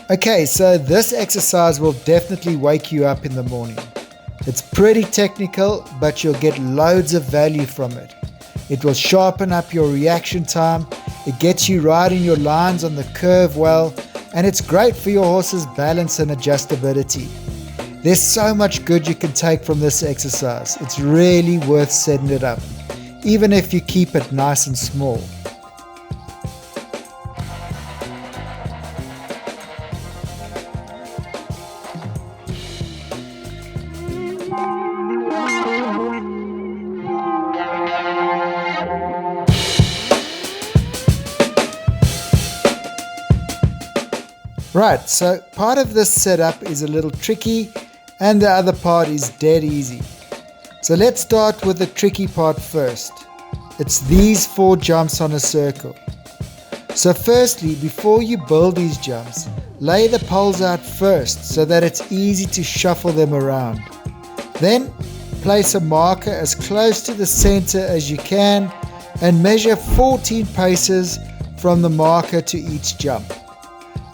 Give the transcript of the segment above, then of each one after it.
Okay, so this exercise will definitely wake you up in the morning. It's pretty technical, but you'll get loads of value from it. It will sharpen up your reaction time, it gets you riding your lines on the curve well, and it's great for your horse's balance and adjustability. There's so much good you can take from this exercise. It's really worth setting it up, even if you keep it nice and small. Right, so part of this setup is a little tricky and the other part is dead easy. So let's start with the tricky part first. It's these 4 jumps on a circle. So firstly, before you build these jumps, lay the poles out first so that it's easy to shuffle them around. Then place a marker as close to the center as you can and measure 14 paces from the marker to each jump.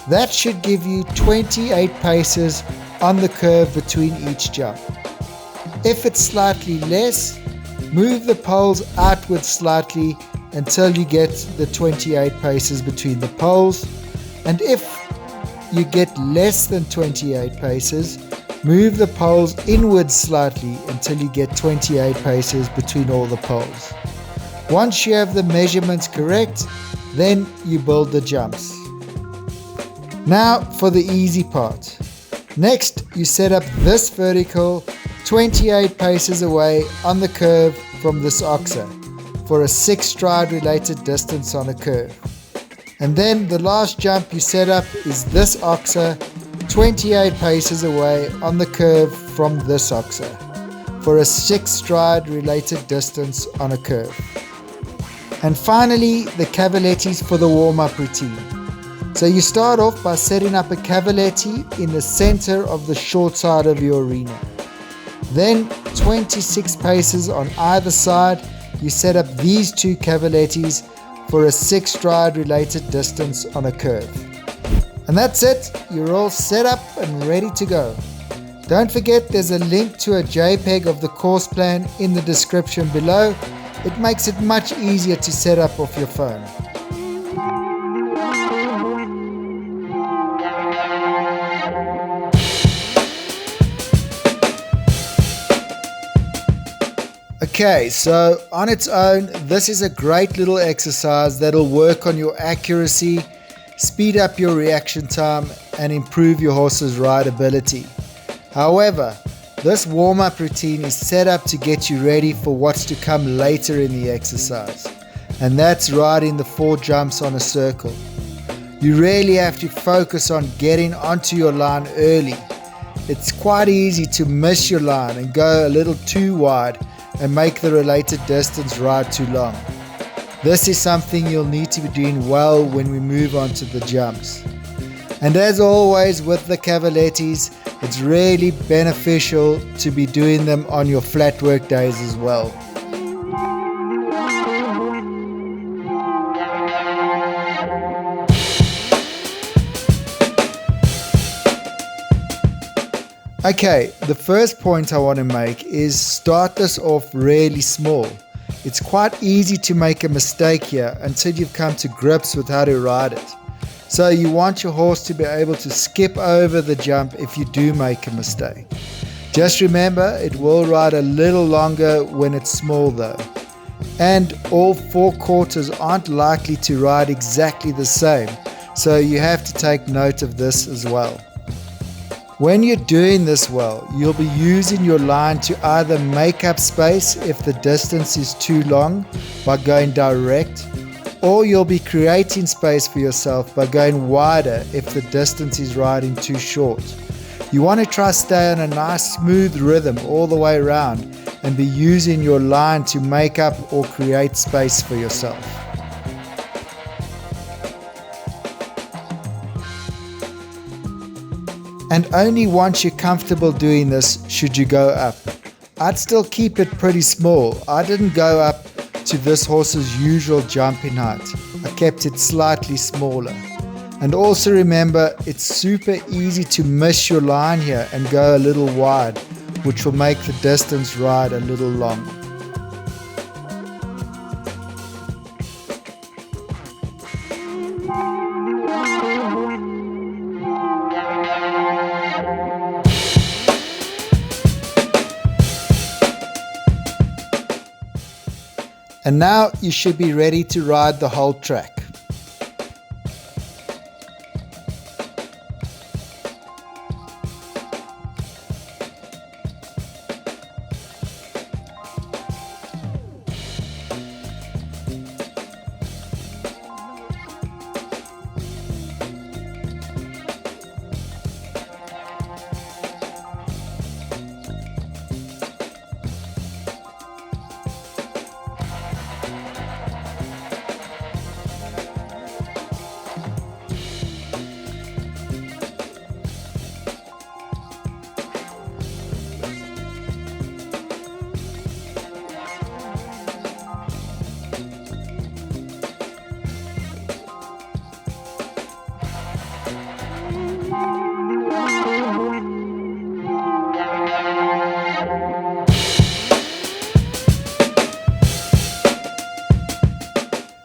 That should give you 28 paces on the curve between each jump. If it's slightly less, move the poles outwards slightly until you get the 28 paces between the poles. And if you get less than 28 paces, move the poles inwards slightly until you get 28 paces between all the poles. Once you have the measurements correct, then you build the jumps. Now for the easy part. Next, you set up this vertical 28 paces away on the curve from this oxer for a 6 stride related distance on a curve. And then the last jump you set up is this oxer 28 paces away on the curve from this oxer for a 6 stride related distance on a curve. And finally, the cavaletti for the warm-up routine. So you start off by setting up a cavaletti in the center of the short side of your arena. Then 26 paces on either side, you set up these 2 cavalettis for a 6 stride related distance on a curve. And that's it, you're all set up and ready to go. Don't forget there's a link to a JPEG of the course plan in the description below. It makes it much easier to set up off your phone. Okay, so on its own, this is a great little exercise that'll work on your accuracy, speed up your reaction time, and improve your horse's rideability. However, this warm-up routine is set up to get you ready for what's to come later in the exercise, and that's riding the 4 jumps on a circle. You really have to focus on getting onto your line early. It's quite easy to miss your line and go a little too wide and make the related distance ride too long. This is something you'll need to be doing well when we move on to the jumps. And as always with the cavalettis, it's really beneficial to be doing them on your flat work days as well. Okay, the first point I want to make is start this off really small. It's quite easy to make a mistake here until you've come to grips with how to ride it. So you want your horse to be able to skip over the jump if you do make a mistake. Just remember, it will ride a little longer when it's small though. And all 4 quarters aren't likely to ride exactly the same, so you have to take note of this as well. When you're doing this well, you'll be using your line to either make up space if the distance is too long by going direct, or you'll be creating space for yourself by going wider if the distance is riding too short. You want to try stay on a nice smooth rhythm all the way around and be using your line to make up or create space for yourself. and only once you're comfortable doing this should you go up. I'd still keep it pretty small. I didn't go up to this horse's usual jumping height. I kept it slightly smaller. And also remember, it's super easy to miss your line here and go a little wide, which will make the distance ride a little long. And now you should be ready to ride the whole track.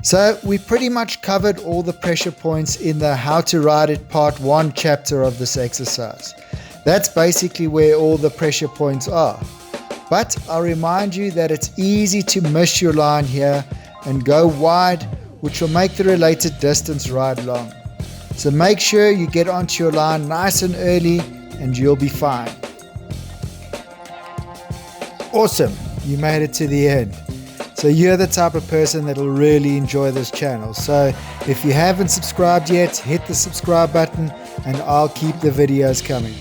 So we pretty much covered all the pressure points in the How to Ride It Part 1 chapter of this exercise. That's basically where all the pressure points are. But I'll remind you that it's easy to miss your line here and go wide, which will make the related distance ride long. So make sure you get onto your line nice and early and you'll be fine. Awesome, you made it to the end. So you're the type of person that'll really enjoy this channel. So if you haven't subscribed yet, hit the subscribe button and I'll keep the videos coming.